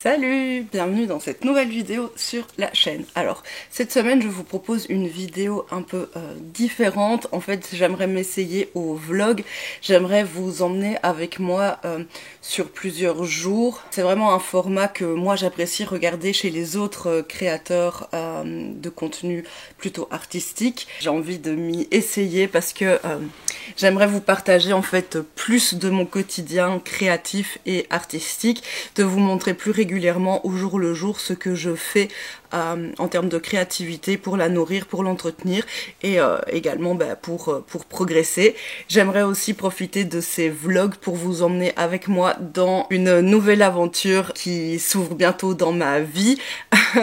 Salut, bienvenue dans cette nouvelle vidéo sur la chaîne. Alors, cette semaine, je vous propose une vidéo un peu différente. En fait, j'aimerais m'essayer au vlog. J'aimerais vous emmener avec moi sur plusieurs jours. C'est vraiment un format que moi j'apprécie regarder chez les autres créateurs de contenu plutôt artistique. J'ai envie de m'y essayer parce que j'aimerais vous partager en fait plus de mon quotidien créatif et artistique, de vous montrer plus régulièrement au jour le jour ce que je fais en termes de créativité pour la nourrir, pour l'entretenir et également pour progresser. J'aimerais aussi profiter de ces vlogs pour vous emmener avec moi dans une nouvelle aventure qui s'ouvre bientôt dans ma vie,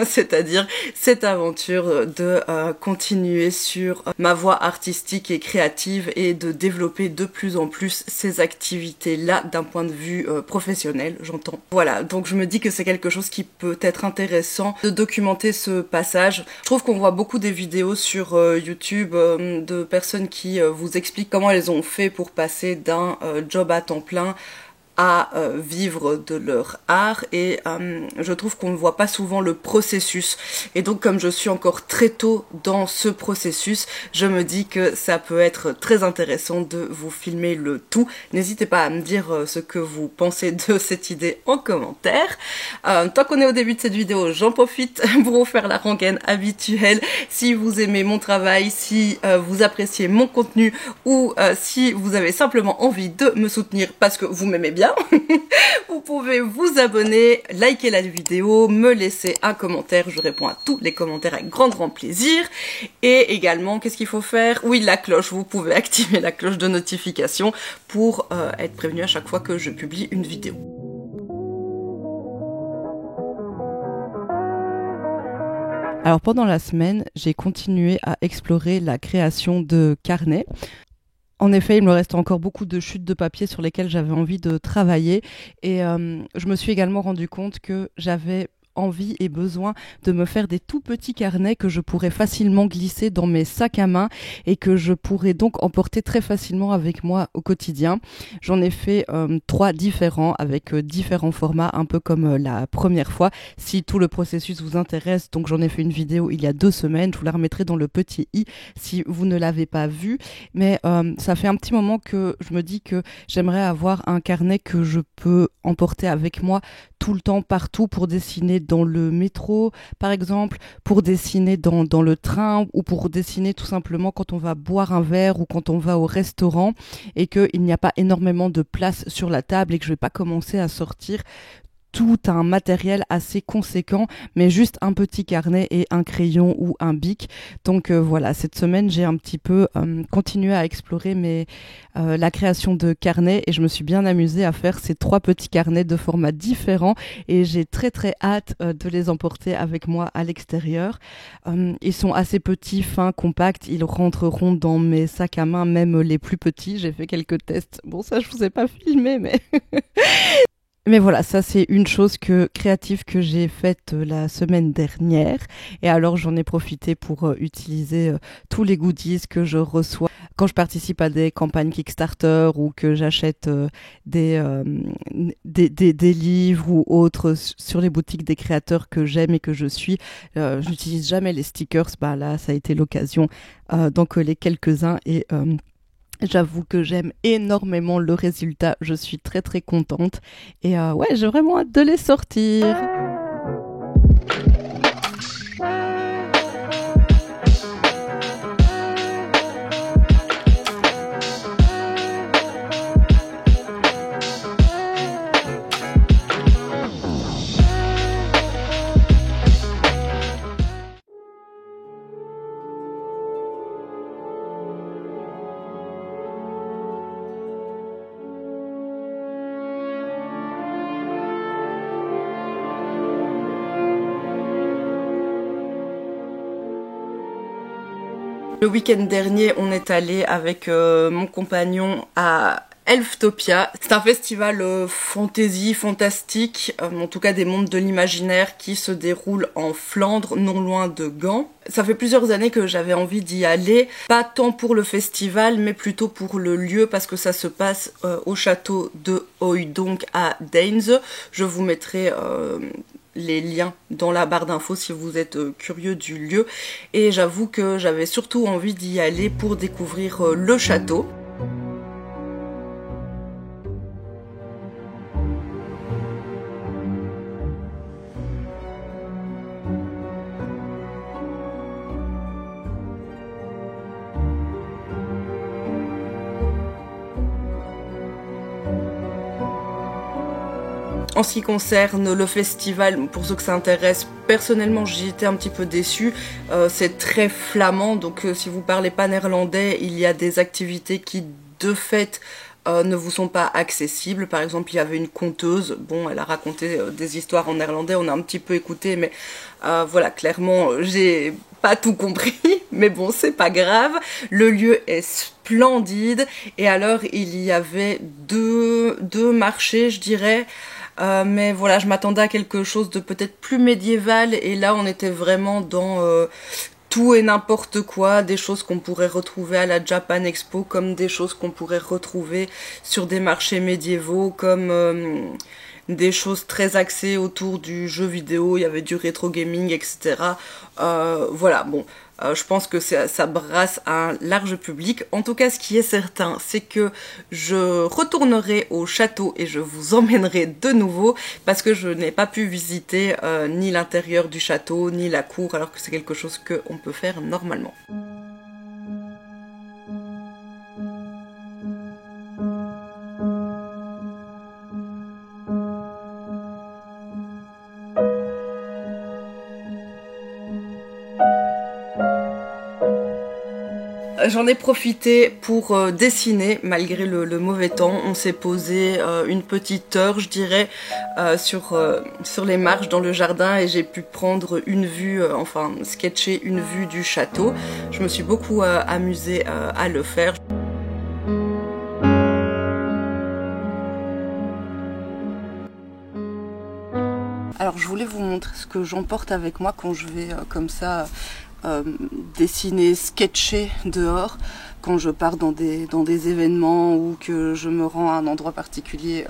c'est-à-dire cette aventure de continuer sur ma voie artistique et créative et de développer de plus en plus ces activités-là d'un point de vue professionnel, j'entends. Voilà, donc je me dis que c'est quelque chose qui peut être intéressant de documenter ce passage. Je trouve qu'on voit beaucoup des vidéos sur YouTube de personnes qui vous expliquent comment elles ont fait pour passer d'un job à temps plein à vivre de leur art et je trouve qu'on ne voit pas souvent le processus et donc comme je suis encore très tôt dans ce processus, je me dis que ça peut être très intéressant de vous filmer le tout. N'hésitez pas à me dire ce que vous pensez de cette idée en commentaire. Tant qu'on est au début de cette vidéo, j'en profite pour vous faire la rengaine habituelle. Si vous aimez mon travail, si vous appréciez mon contenu ou si vous avez simplement envie de me soutenir parce que vous m'aimez bien, vous pouvez vous abonner, liker la vidéo, me laisser un commentaire, je réponds à tous les commentaires avec grand plaisir. Et également, qu'est-ce qu'il faut faire? Oui, la cloche, vous pouvez activer la cloche de notification pour être prévenu à chaque fois que je publie une vidéo. Alors pendant la semaine, j'ai continué à explorer la création de carnets. En effet, il me reste encore beaucoup de chutes de papier sur lesquelles j'avais envie de travailler et je me suis également rendu compte que j'avais envie et besoin de me faire des tout petits carnets que je pourrais facilement glisser dans mes sacs à main et que je pourrais donc emporter très facilement avec moi au quotidien. J'en ai fait 3 différents avec différents formats, un peu comme la première fois. Si tout le processus vous intéresse, donc j'en ai fait une vidéo il y a 2 semaines, je vous la remettrai dans le petit i si vous ne l'avez pas vue, mais ça fait un petit moment que je me dis que j'aimerais avoir un carnet que je peux emporter avec moi tout le temps, partout, pour dessiner dans le métro, par exemple, pour dessiner dans le train ou pour dessiner tout simplement quand on va boire un verre ou quand on va au restaurant et qu'il n'y a pas énormément de place sur la table et que je vais pas commencer à sortir tout un matériel assez conséquent, mais juste un petit carnet et un crayon ou un bic. Donc voilà, cette semaine, j'ai un petit peu continué à explorer la création de carnets et je me suis bien amusée à faire ces 3 petits carnets de formats différents et j'ai très hâte de les emporter avec moi à l'extérieur. Ils sont assez petits, fins, compacts, ils rentreront dans mes sacs à main, même les plus petits. J'ai fait quelques tests. Bon, ça, je vous ai pas filmé, mais... Mais voilà, ça c'est une chose créative que j'ai faite la semaine dernière et alors j'en ai profité pour utiliser tous les goodies que je reçois quand je participe à des campagnes Kickstarter ou que j'achète des livres ou autres sur les boutiques des créateurs que j'aime et que je suis. J'utilise jamais les stickers, bah là ça a été l'occasion d'en coller quelques-uns et j'avoue que j'aime énormément le résultat, je suis très contente et ouais, j'ai vraiment hâte de les sortir. Le week-end dernier, on est allé avec mon compagnon à Elftopia. C'est un festival fantasy, fantastique, en tout cas des mondes de l'imaginaire qui se déroule en Flandre, non loin de Gand. Ça fait plusieurs années que j'avais envie d'y aller, pas tant pour le festival, mais plutôt pour le lieu, parce que ça se passe au château de Oudonk à Deinze. Je vous mettrai les liens dans la barre d'infos si vous êtes curieux du lieu. Et j'avoue que j'avais surtout envie d'y aller pour découvrir le château. En ce qui concerne le festival, pour ceux que ça intéresse, personnellement j'ai été un petit peu déçue. C'est très flamand, donc si vous parlez pas néerlandais, il y a des activités qui de fait ne vous sont pas accessibles. Par exemple, il y avait une conteuse, bon, elle a raconté des histoires en néerlandais, on a un petit peu écouté, mais voilà, clairement j'ai pas tout compris, mais bon, c'est pas grave. Le lieu est splendide, et alors il y avait deux marchés, je dirais. Mais voilà, je m'attendais à quelque chose de peut-être plus médiéval, et là on était vraiment dans tout et n'importe quoi, des choses qu'on pourrait retrouver à la Japan Expo, comme des choses qu'on pourrait retrouver sur des marchés médiévaux, comme des choses très axées autour du jeu vidéo, il y avait du rétro gaming, etc. Voilà, bon, je pense que ça brasse un large public. En tout cas, ce qui est certain, c'est que je retournerai au château et je vous emmènerai de nouveau, parce que je n'ai pas pu visiter ni l'intérieur du château, ni la cour, alors que c'est quelque chose qu'on peut faire normalement. J'en ai profité pour dessiner malgré le mauvais temps. On s'est posé une petite heure, je dirais, sur les marches dans le jardin, et j'ai pu prendre une vue, enfin sketcher une vue du château. Je me suis beaucoup amusée à le faire. Alors je voulais vous montrer ce que j'emporte avec moi quand je vais comme ça dessiner, sketcher dehors, quand je pars dans des événements ou que je me rends à un endroit particulier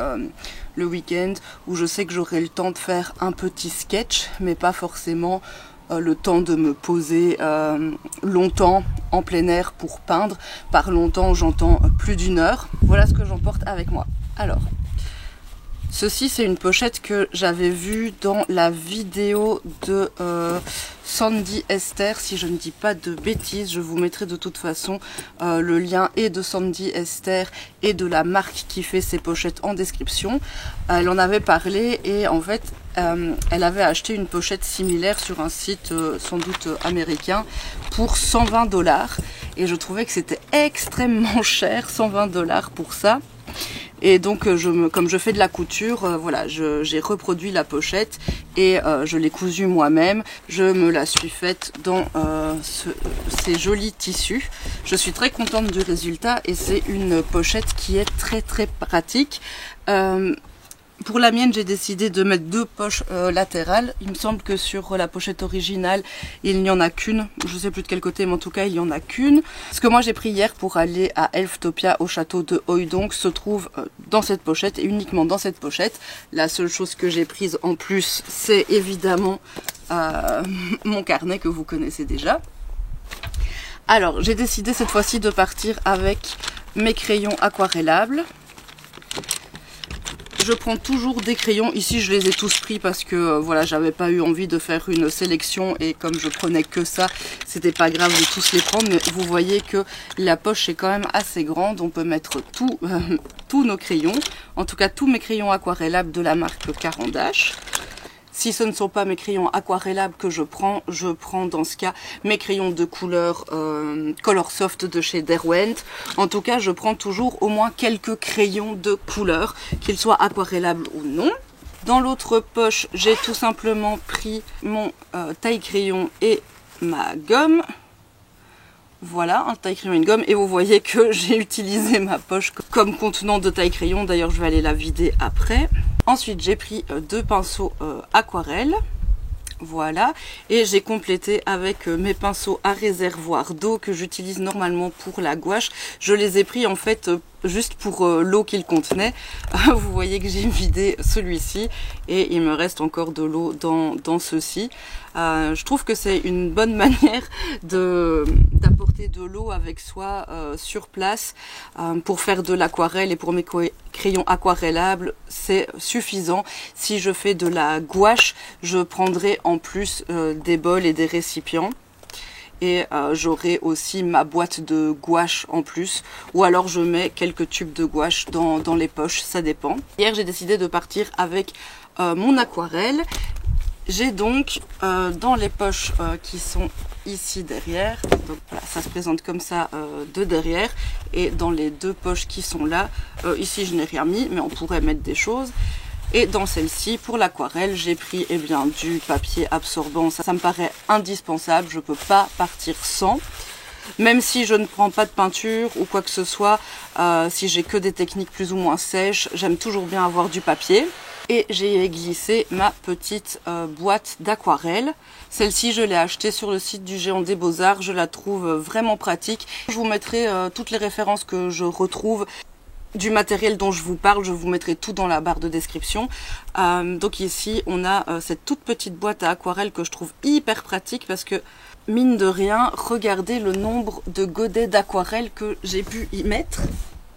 le week-end, où je sais que j'aurai le temps de faire un petit sketch, mais pas forcément le temps de me poser longtemps en plein air pour peindre. Par longtemps, j'entends plus d'1 heure. Voilà ce que j'emporte avec moi. Alors, ceci, c'est une pochette que j'avais vue dans la vidéo de Sandy Esther, si je ne dis pas de bêtises. Je vous mettrai de toute façon le lien et de Sandy Esther et de la marque qui fait ces pochettes en description. Elle en avait parlé, et en fait, elle avait acheté une pochette similaire sur un site sans doute américain pour 120 $. Et je trouvais que c'était extrêmement cher, 120 $ pour ça. Et donc comme je fais de la couture, voilà, j'ai reproduit la pochette et je l'ai cousue moi-même. Je me la suis faite dans ces jolis tissus. Je suis très contente du résultat, et c'est une pochette qui est très très pratique. Pour la mienne, j'ai décidé de mettre 2 poches latérales. Il me semble que sur la pochette originale, il n'y en a qu'une. Je ne sais plus de quel côté, mais en tout cas, il n'y en a qu'une. Ce que moi j'ai pris hier pour aller à Elftopia au château de Oudonk se trouve dans cette pochette, et uniquement dans cette pochette. La seule chose que j'ai prise en plus, c'est évidemment mon carnet que vous connaissez déjà. Alors, j'ai décidé cette fois-ci de partir avec mes crayons aquarellables. Je prends toujours des crayons. Ici, je les ai tous pris parce que voilà, j'avais pas eu envie de faire une sélection, et comme je prenais que ça, c'était pas grave de tous les prendre. Mais vous voyez que la poche est quand même assez grande. On peut mettre tous nos crayons, en tout cas tous mes crayons aquarellables de la marque Caran d'Ache. Si ce ne sont pas mes crayons aquarellables que je prends dans ce cas mes crayons de couleur Color Soft de chez Derwent. En tout cas, je prends toujours au moins quelques crayons de couleur, qu'ils soient aquarellables ou non. Dans l'autre poche, j'ai tout simplement pris mon taille-crayon et ma gomme. Voilà, un taille-crayon et une gomme. Et vous voyez que j'ai utilisé ma poche comme contenant de taille-crayon. D'ailleurs, je vais aller la vider après. Ensuite, j'ai pris 2 pinceaux aquarelle. Voilà, et j'ai complété avec mes pinceaux à réservoir d'eau que j'utilise normalement pour la gouache. Je les ai pris en fait juste pour l'eau qu'il contenait. Vous voyez que j'ai vidé celui-ci et il me reste encore de l'eau dans ceci. Je trouve que c'est une bonne manière d'apporter de l'eau avec soi sur place pour faire de l'aquarelle, et pour mes crayons aquarellables c'est suffisant. Si je fais de la gouache, je prendrai en plus des bols et des récipients. Et j'aurai aussi ma boîte de gouache en plus, ou alors je mets quelques tubes de gouache dans les poches, ça dépend. Hier j'ai décidé de partir avec mon aquarelle. J'ai donc dans les poches qui sont ici derrière, donc voilà, ça se présente comme ça de derrière, et dans les 2 poches qui sont là, ici je n'ai rien mis mais on pourrait mettre des choses. Et dans celle-ci, pour l'aquarelle, j'ai pris du papier absorbant. Ça me paraît indispensable, je ne peux pas partir sans. Même si je ne prends pas de peinture ou quoi que ce soit, si j'ai que des techniques plus ou moins sèches, j'aime toujours bien avoir du papier. Et j'ai glissé ma petite boîte d'aquarelle. Celle-ci, je l'ai achetée sur le site du Géant des Beaux-Arts. Je la trouve vraiment pratique. Je vous mettrai toutes les références que je retrouve du matériel dont je vous parle, je vous mettrai tout dans la barre de description. Donc ici on a cette toute petite boîte à aquarelle que je trouve hyper pratique parce que mine de rien, regardez le nombre de godets d'aquarelle que j'ai pu y mettre.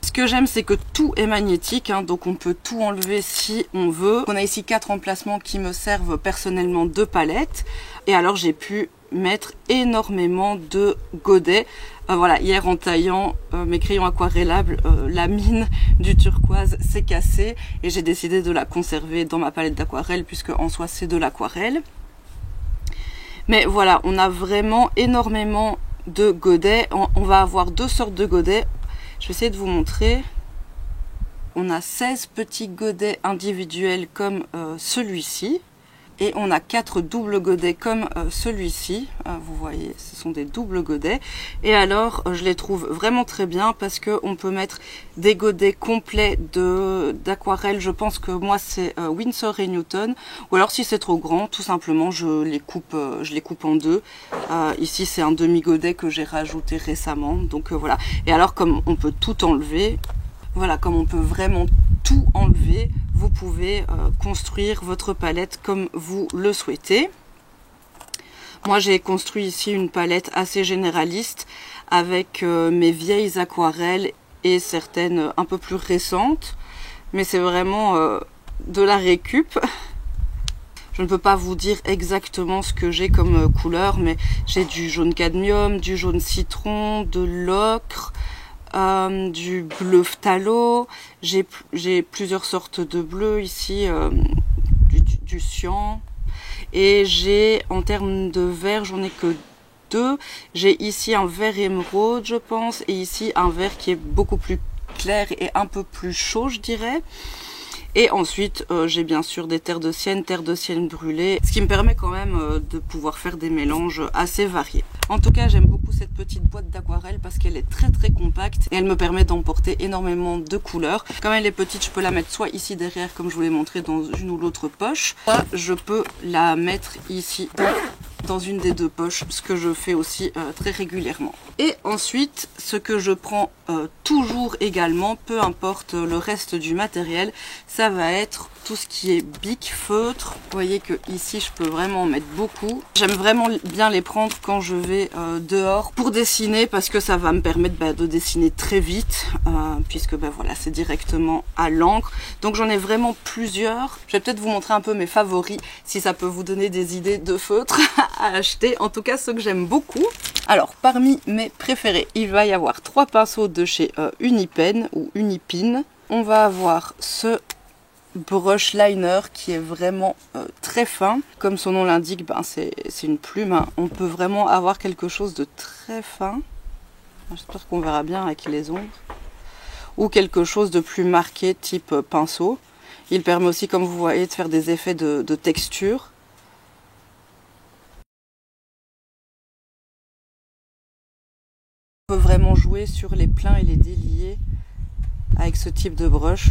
Ce que j'aime, c'est que tout est magnétique, hein, donc on peut tout enlever si on veut. On a ici 4 emplacements qui me servent personnellement de palette. Et alors j'ai pu mettre énormément de godets. Voilà, hier en taillant mes crayons aquarellables, la mine du turquoise s'est cassée et j'ai décidé de la conserver dans ma palette d'aquarelle puisque en soi c'est de l'aquarelle. Mais voilà, on a vraiment énormément de godets. On va avoir 2 sortes de godets. Je vais essayer de vous montrer. On a 16 petits godets individuels comme celui-ci. Et on a 4 doubles godets comme celui-ci. Vous voyez, ce sont des doubles godets. Et alors, je les trouve vraiment très bien parce qu'on peut mettre des godets complets d'aquarelle. Je pense que moi, c'est Winsor & Newton. Ou alors, si c'est trop grand, tout simplement, je les coupe en 2. Ici, c'est un demi-godet que j'ai rajouté récemment. Donc voilà. Et alors, comme on peut tout enlever, voilà, comme on peut vraiment tout enlever, vous pouvez construire votre palette comme vous le souhaitez. Moi j'ai construit ici une palette assez généraliste avec mes vieilles aquarelles et certaines un peu plus récentes, mais c'est vraiment de la récup. Je ne peux pas vous dire exactement ce que j'ai comme couleur, mais j'ai du jaune cadmium, du jaune citron, de l'ocre, du bleu phthalo, j'ai plusieurs sortes de bleu ici, du cyan, et j'ai en termes de vert, j'en ai que 2. J'ai ici un vert émeraude je pense, et ici un vert qui est beaucoup plus clair et un peu plus chaud je dirais. Et ensuite, j'ai bien sûr des terres de sienne brûlées, ce qui me permet quand même de pouvoir faire des mélanges assez variés. En tout cas, j'aime beaucoup cette petite boîte d'aquarelle parce qu'elle est très compacte et elle me permet d'emporter énormément de couleurs. Comme elle est petite, je peux la mettre soit ici derrière, comme je vous l'ai montré, dans une ou l'autre poche, soit je peux la mettre ici dans une des 2 poches, ce que je fais aussi très régulièrement. Et ensuite, ce que je prends toujours également, peu importe le reste du matériel, ça va être tout ce qui est bic, feutre. Vous voyez que ici je peux vraiment en mettre beaucoup. J'aime vraiment bien les prendre quand je vais dehors pour dessiner parce que ça va me permettre de dessiner très vite puisque voilà, c'est directement à l'encre. Donc j'en ai vraiment plusieurs. Je vais peut-être vous montrer un peu mes favoris si ça peut vous donner des idées de feutres à acheter. En tout cas ceux que j'aime beaucoup. Alors parmi mes préférés, il va y avoir 3 pinceaux de chez Unipen ou Unipin. On va avoir ce brush liner qui est vraiment très fin. Comme son nom l'indique, c'est une plume, hein. On peut vraiment avoir quelque chose de très fin. J'espère qu'on verra bien avec les ombres. Ou quelque chose de plus marqué type pinceau. Il permet aussi, comme vous voyez, de faire des effets de texture. jouer sur les pleins et les déliés avec ce type de brush.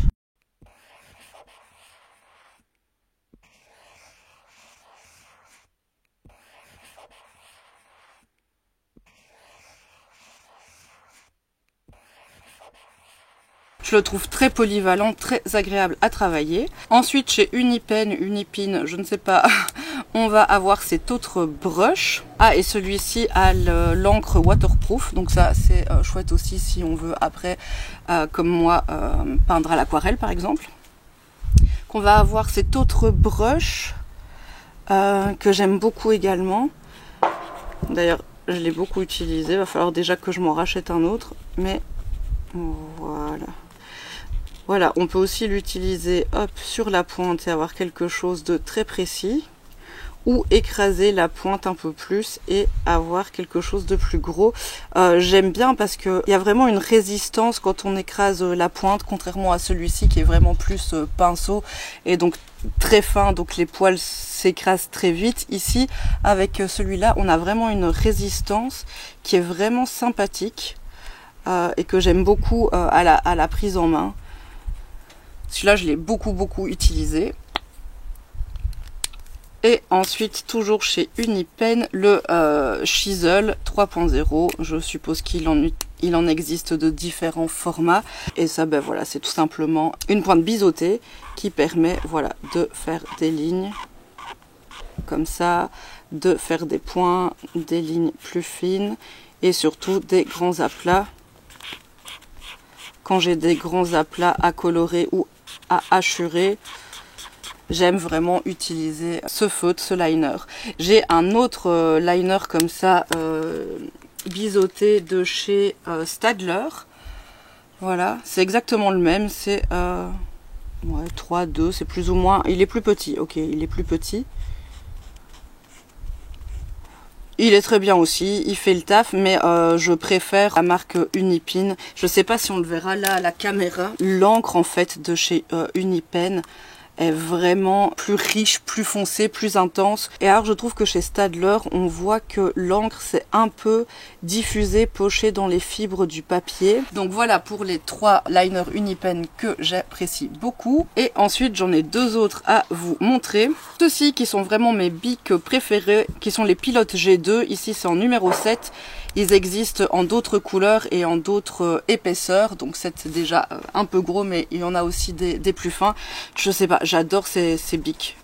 Je le trouve très polyvalent, très agréable à travailler. Ensuite, chez Unipen, Unipin, je ne sais pas, on va avoir cet autre brush. Ah, et celui-ci a l'encre waterproof, donc ça c'est chouette aussi si on veut après, comme moi, peindre à l'aquarelle par exemple. Qu'on va avoir cet autre brush que j'aime beaucoup également. D'ailleurs, je l'ai beaucoup utilisé, il va falloir déjà que je m'en rachète un autre, mais voilà. Voilà, on peut aussi l'utiliser hop sur la pointe et avoir quelque chose de très précis, ou écraser la pointe un peu plus et avoir quelque chose de plus gros. J'aime bien parce que il y a vraiment une résistance quand on écrase la pointe, contrairement à celui-ci qui est vraiment plus pinceau et donc très fin, donc les poils s'écrasent très vite. Ici, avec celui-là, on a vraiment une résistance qui est vraiment sympathique et que j'aime beaucoup à la prise en main. Celui-là, je l'ai beaucoup utilisé. Et ensuite, toujours chez Unipen, le Chisel 3.0. Je suppose qu'il en existe de différents formats. Et ça, ben voilà, c'est tout simplement une pointe biseautée qui permet, voilà, de faire des lignes comme ça, de faire des points, des lignes plus fines et surtout des grands aplats. Quand j'ai des grands aplats à colorer ou à hachurer, j'aime vraiment utiliser ce feutre, ce liner. J'ai un autre liner comme ça, biseauté de chez Staedtler. Voilà, c'est exactement le même, c'est ouais, 3, 2, c'est plus ou moins, il est plus petit, ok, il est plus petit. Il est très bien aussi, il fait le taf, mais je préfère la marque Unipin. Je sais pas si on le verra là à la caméra. L'encre en fait de chez Unipen est vraiment plus riche, plus foncée, plus intense. Et alors je trouve que chez Staedtler, on voit que l'encre s'est un peu diffusée, pochée dans les fibres du papier. Donc voilà pour les 3 liners Unipen que j'apprécie beaucoup. Et ensuite j'en ai 2 autres à vous montrer. Ceux-ci qui sont vraiment mes bics préférés, qui sont les Pilote G2. Ici c'est en numéro 7. Ils existent en d'autres couleurs et en d'autres épaisseurs. Donc c'est déjà un peu gros, mais il y en a aussi des plus fins. Je sais pas, j'adore ces bics.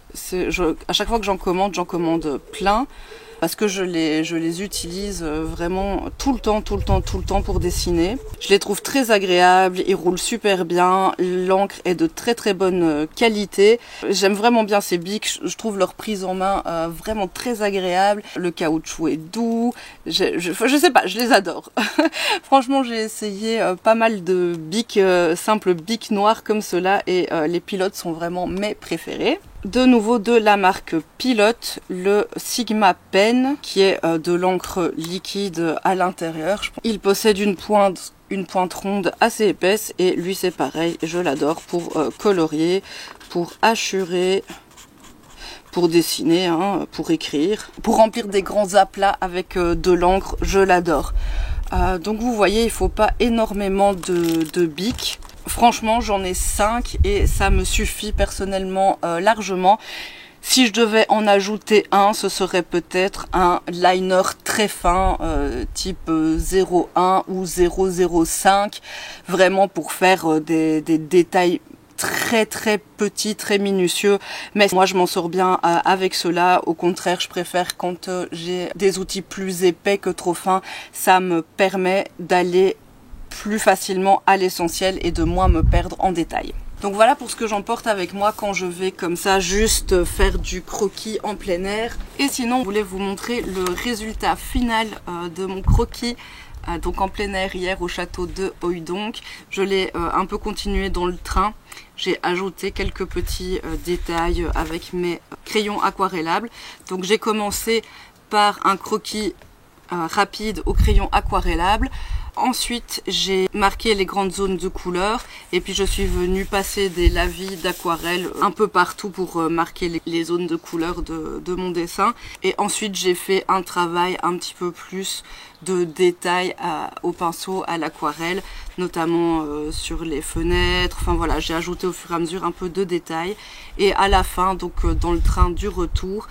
À chaque fois que j'en commande plein. Parce que je les utilise vraiment tout le temps pour dessiner. Je les trouve très agréables, ils roulent super bien, l'encre est de très bonne qualité. J'aime vraiment bien ces bics, je trouve leur prise en main vraiment très agréable. Le caoutchouc est doux, je sais pas, je les adore. Franchement, j'ai essayé pas mal de bics, simples bics noirs comme cela et les Pilotes sont vraiment mes préférés. De nouveau de la marque Pilote, le Sigma Pen, qui est de l'encre liquide à l'intérieur. Il possède une pointe ronde assez épaisse et lui c'est pareil, je l'adore pour colorier, pour hachurer, pour dessiner, hein, pour écrire, pour remplir des grands aplats avec de l'encre, je l'adore. Donc vous voyez, il faut pas énormément de bics. Franchement, j'en ai 5 et ça me suffit personnellement largement. Si je devais en ajouter un, ce serait peut-être un liner très fin, type 0,1 ou 0,05, vraiment pour faire des détails très petits, très minutieux. Mais moi, je m'en sors bien avec cela. Au contraire, je préfère quand j'ai des outils plus épais que trop fins. Ça me permet d'aller plus facilement à l'essentiel et de moins me perdre en détail. Donc voilà pour ce que j'emporte avec moi quand je vais comme ça juste faire du croquis en plein air. Et sinon, je voulais vous montrer le résultat final de mon croquis donc en plein air hier au château de Hooijdonk. Je l'ai un peu continué dans le train. J'ai ajouté quelques petits détails avec mes crayons aquarellables. Donc j'ai commencé par un croquis rapide au crayon aquarellable. Ensuite, j'ai marqué les grandes zones de couleurs et puis je suis venue passer des lavis d'aquarelle un peu partout pour marquer les zones de couleurs de mon dessin. Et ensuite, j'ai fait un travail un petit peu plus de détails au pinceau, à l'aquarelle, notamment sur les fenêtres. Enfin voilà, j'ai ajouté au fur et à mesure un peu de détails. Et à la fin, donc dans le train du retour,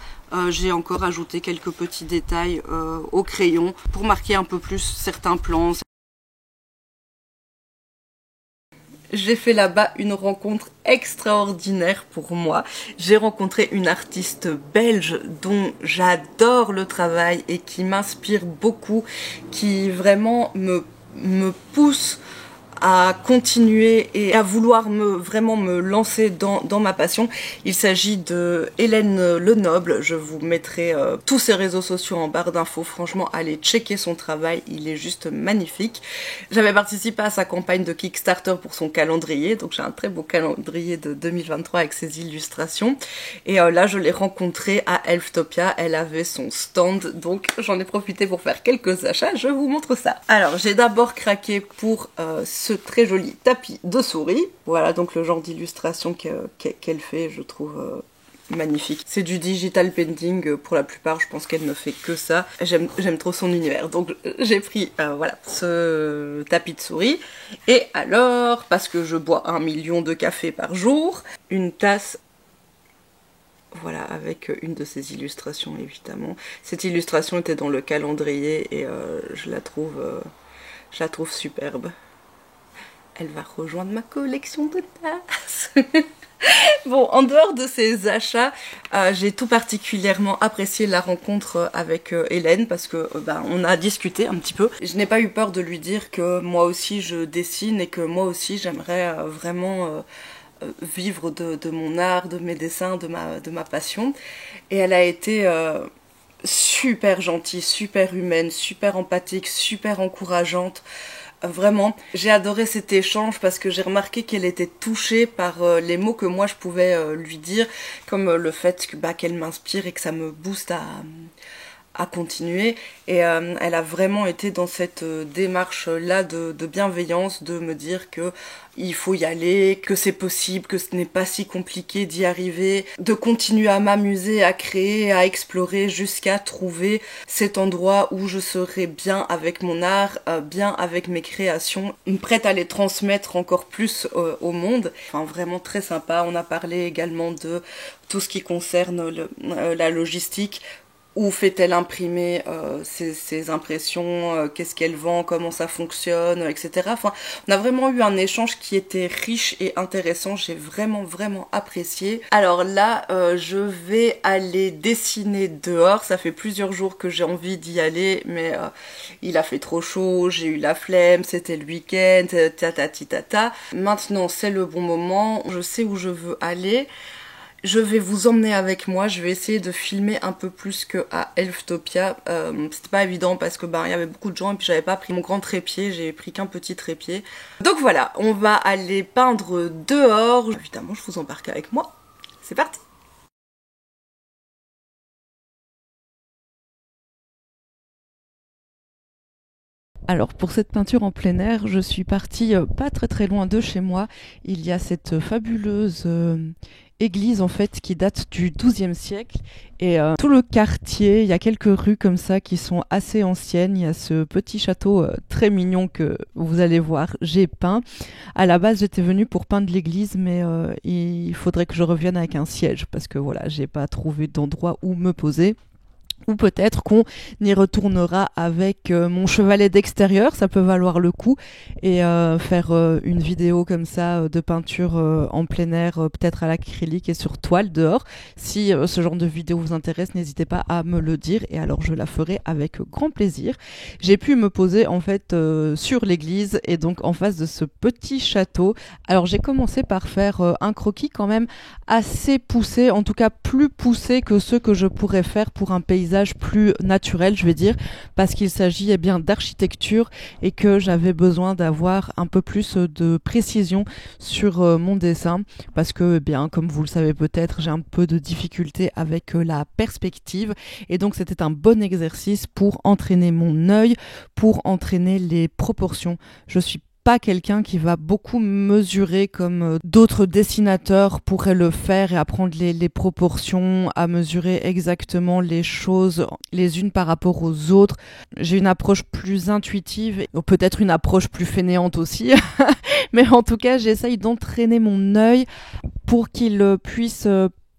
j'ai encore ajouté quelques petits détails au crayon pour marquer un peu plus certains plans. J'ai fait là-bas une rencontre extraordinaire pour moi. J'ai rencontré une artiste belge dont j'adore le travail et qui m'inspire beaucoup, qui vraiment me pousse à continuer et à vouloir vraiment me lancer dans ma passion. Il s'agit de Hélène Lenoble. Je vous mettrai tous ses réseaux sociaux en barre d'infos. Franchement, allez checker son travail, il est juste magnifique. J'avais participé à sa campagne de Kickstarter pour son calendrier, donc j'ai un très beau calendrier de 2023 avec ses illustrations. Et là, je l'ai rencontrée à Elftopia, elle avait son stand, donc j'en ai profité pour faire quelques achats. Je vous montre ça. Alors, j'ai d'abord craqué pour ce très joli tapis de souris. Voilà donc le genre d'illustration qu'elle fait, je trouve magnifique. C'est du digital painting pour la plupart, je pense qu'elle ne fait que ça. J'aime trop son univers, donc j'ai pris voilà ce tapis de souris. Et alors, parce que je bois 1 million de café par jour, une tasse, voilà, avec une de ces illustrations évidemment. Cette illustration était dans le calendrier et je la trouve superbe. Elle va rejoindre ma collection de tasses. Bon, en dehors de ces achats, j'ai tout particulièrement apprécié la rencontre avec Hélène parce que on a discuté un petit peu. Je n'ai pas eu peur de lui dire que moi aussi je dessine et que moi aussi j'aimerais vraiment vivre de mon art, de mes dessins, de ma passion. Et elle a été super gentille, super humaine, super empathique, super encourageante. Vraiment, j'ai adoré cet échange parce que j'ai remarqué qu'elle était touchée par les mots que moi je pouvais lui dire, comme le fait qu'elle m'inspire et que ça me booste à continuer. Et elle a vraiment été dans cette démarche-là de bienveillance, de me dire que il faut y aller, que c'est possible, que ce n'est pas si compliqué d'y arriver, de continuer à m'amuser, à créer, à explorer jusqu'à trouver cet endroit où je serai bien avec mon art, bien avec mes créations, prête à les transmettre encore plus au monde. Enfin, vraiment très sympa. On a parlé également de tout ce qui concerne la logistique. Où fait-elle imprimer ses impressions, qu'est-ce qu'elle vend, comment ça fonctionne, etc. Enfin, on a vraiment eu un échange qui était riche et intéressant, j'ai vraiment apprécié. Alors là, je vais aller dessiner dehors, ça fait plusieurs jours que j'ai envie d'y aller, mais il a fait trop chaud, j'ai eu la flemme, c'était le week-end, tata. Maintenant, c'est le bon moment, je sais où je veux aller. Je vais vous emmener avec moi, je vais essayer de filmer un peu plus qu'à Elftopia. C'était pas évident parce que il y avait beaucoup de gens et puis j'avais pas pris mon grand trépied, j'ai pris qu'un petit trépied. Donc voilà, on va aller peindre dehors. Évidemment, je vous embarque avec moi. C'est parti! Alors pour cette peinture en plein air, je suis partie pas très loin de chez moi. Il y a cette fabuleuse église en fait qui date du XIIe siècle et tout le quartier, il y a quelques rues comme ça qui sont assez anciennes. Il y a ce petit château très mignon que vous allez voir, j'ai peint. À la base j'étais venue pour peindre l'église mais il faudrait que je revienne avec un siège parce que voilà, j'ai pas trouvé d'endroit où me poser. Ou peut-être qu'on y retournera avec mon chevalet d'extérieur, ça peut valoir le coup, et faire une vidéo comme ça de peinture en plein air, peut-être à l'acrylique et sur toile dehors. Si ce genre de vidéo vous intéresse, n'hésitez pas à me le dire et alors je la ferai avec grand plaisir. J'ai pu me poser en fait sur l'église et donc en face de ce petit château. Alors j'ai commencé par faire un croquis quand même assez poussé, en tout cas plus poussé que ceux que je pourrais faire pour un paysage paysage plus naturel, je vais dire, parce qu'il s'agit bien d'architecture et que j'avais besoin d'avoir un peu plus de précision sur mon dessin, parce que bien, comme vous le savez peut-être, j'ai un peu de difficulté avec la perspective, et donc c'était un bon exercice pour entraîner mon œil, pour entraîner les proportions. Je suis pas quelqu'un qui va beaucoup mesurer comme d'autres dessinateurs pourraient le faire et apprendre les proportions, à mesurer exactement les choses les unes par rapport aux autres. J'ai une approche plus intuitive, ou peut-être une approche plus fainéante aussi, mais en tout cas j'essaye d'entraîner mon œil pour qu'il puisse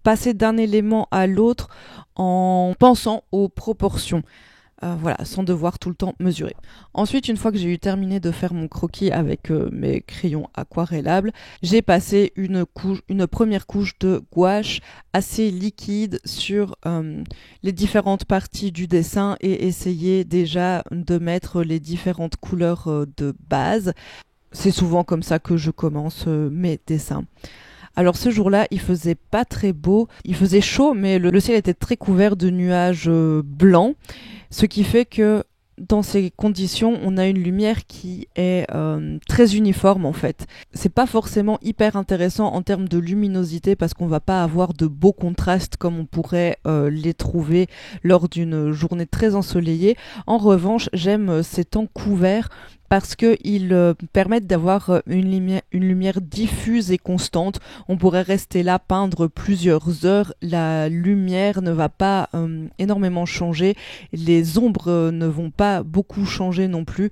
passer d'un élément à l'autre en pensant aux proportions. Voilà, sans devoir tout le temps mesurer. Ensuite, une fois que j'ai eu terminé de faire mon croquis avec mes crayons aquarellables, j'ai passé une première couche de gouache assez liquide sur les différentes parties du dessin et essayé déjà de mettre les différentes couleurs de base. C'est souvent comme ça que je commence mes dessins. Alors ce jour-là, il faisait pas très beau, il faisait chaud, mais le ciel était très couvert de nuages blancs, ce qui fait que dans ces conditions, on a une lumière qui est très uniforme en fait. C'est pas forcément hyper intéressant en termes de luminosité parce qu'on va pas avoir de beaux contrastes comme on pourrait les trouver lors d'une journée très ensoleillée. En revanche, j'aime ces temps couverts parce qu'ils permettent d'avoir une lumière diffuse et constante. On pourrait rester là, peindre plusieurs heures. La lumière ne va pas énormément changer. Les ombres ne vont pas beaucoup changer non plus.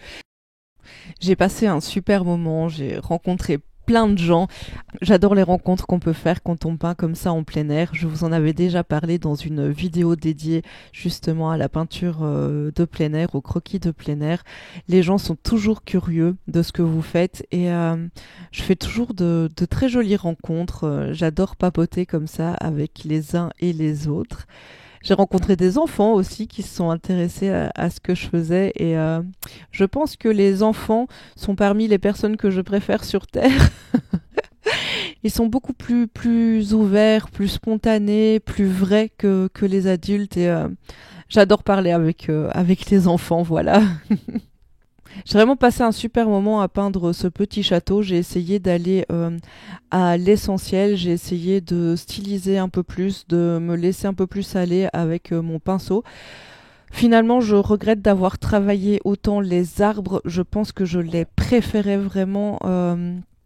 J'ai passé un super moment. J'ai rencontré plein de gens. J'adore les rencontres qu'on peut faire quand on peint comme ça en plein air. Je vous en avais déjà parlé dans une vidéo dédiée justement à la peinture de plein air, au croquis de plein air. Les gens sont toujours curieux de ce que vous faites et je fais toujours de très jolies rencontres. J'adore papoter comme ça avec les uns et les autres. J'ai rencontré des enfants aussi qui se sont intéressés à ce que je faisais et je pense que les enfants sont parmi les personnes que je préfère sur Terre. Ils sont beaucoup plus ouverts, plus spontanés, plus vrais que les adultes et j'adore parler avec les enfants, voilà. J'ai vraiment passé un super moment à peindre ce petit château. J'ai essayé d'aller à l'essentiel. J'ai essayé de styliser un peu plus, de me laisser un peu plus aller avec mon pinceau. Finalement, je regrette d'avoir travaillé autant les arbres. Je pense que je les préférais vraiment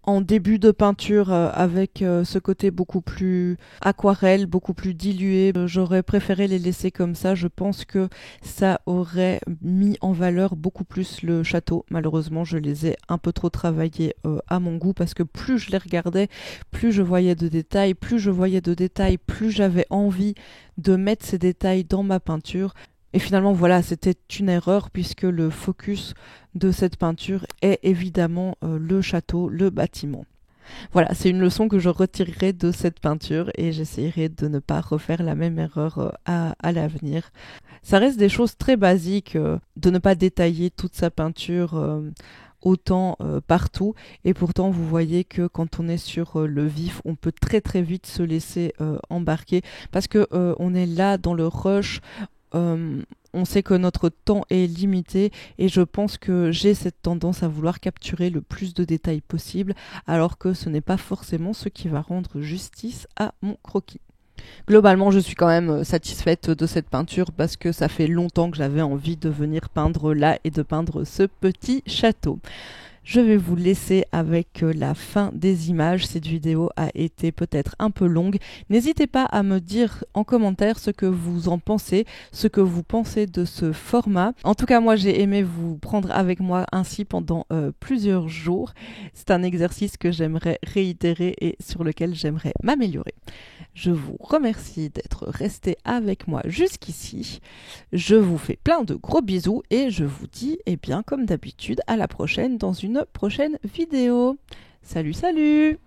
en début de peinture avec ce côté beaucoup plus aquarelle, beaucoup plus dilué. J'aurais préféré les laisser comme ça. Je pense que ça aurait mis en valeur beaucoup plus le château. Malheureusement, je les ai un peu trop travaillés à mon goût parce que plus je les regardais, plus je voyais de détails, plus j'avais envie de mettre ces détails dans ma peinture. Et finalement, voilà, c'était une erreur puisque le focus de cette peinture est évidemment le château, le bâtiment. Voilà, c'est une leçon que je retirerai de cette peinture et j'essaierai de ne pas refaire la même erreur à l'avenir. Ça reste des choses très basiques, de ne pas détailler toute sa peinture autant partout, et pourtant vous voyez que quand on est sur le vif, on peut très très vite se laisser embarquer parce que on est là dans le rush. On sait que notre temps est limité et je pense que j'ai cette tendance à vouloir capturer le plus de détails possible alors que ce n'est pas forcément ce qui va rendre justice à mon croquis. Globalement, je suis quand même satisfaite de cette peinture parce que ça fait longtemps que j'avais envie de venir peindre là et de peindre ce petit château. Je vais vous laisser avec la fin des images. Cette vidéo a été peut-être un peu longue. N'hésitez pas à me dire en commentaire ce que vous en pensez, ce que vous pensez de ce format. En tout cas, moi, j'ai aimé vous prendre avec moi ainsi pendant plusieurs jours. C'est un exercice que j'aimerais réitérer et sur lequel j'aimerais m'améliorer. Je vous remercie d'être resté avec moi jusqu'ici. Je vous fais plein de gros bisous et je vous dis, eh bien, comme d'habitude, à la prochaine dans une prochaine vidéo. Salut, salut!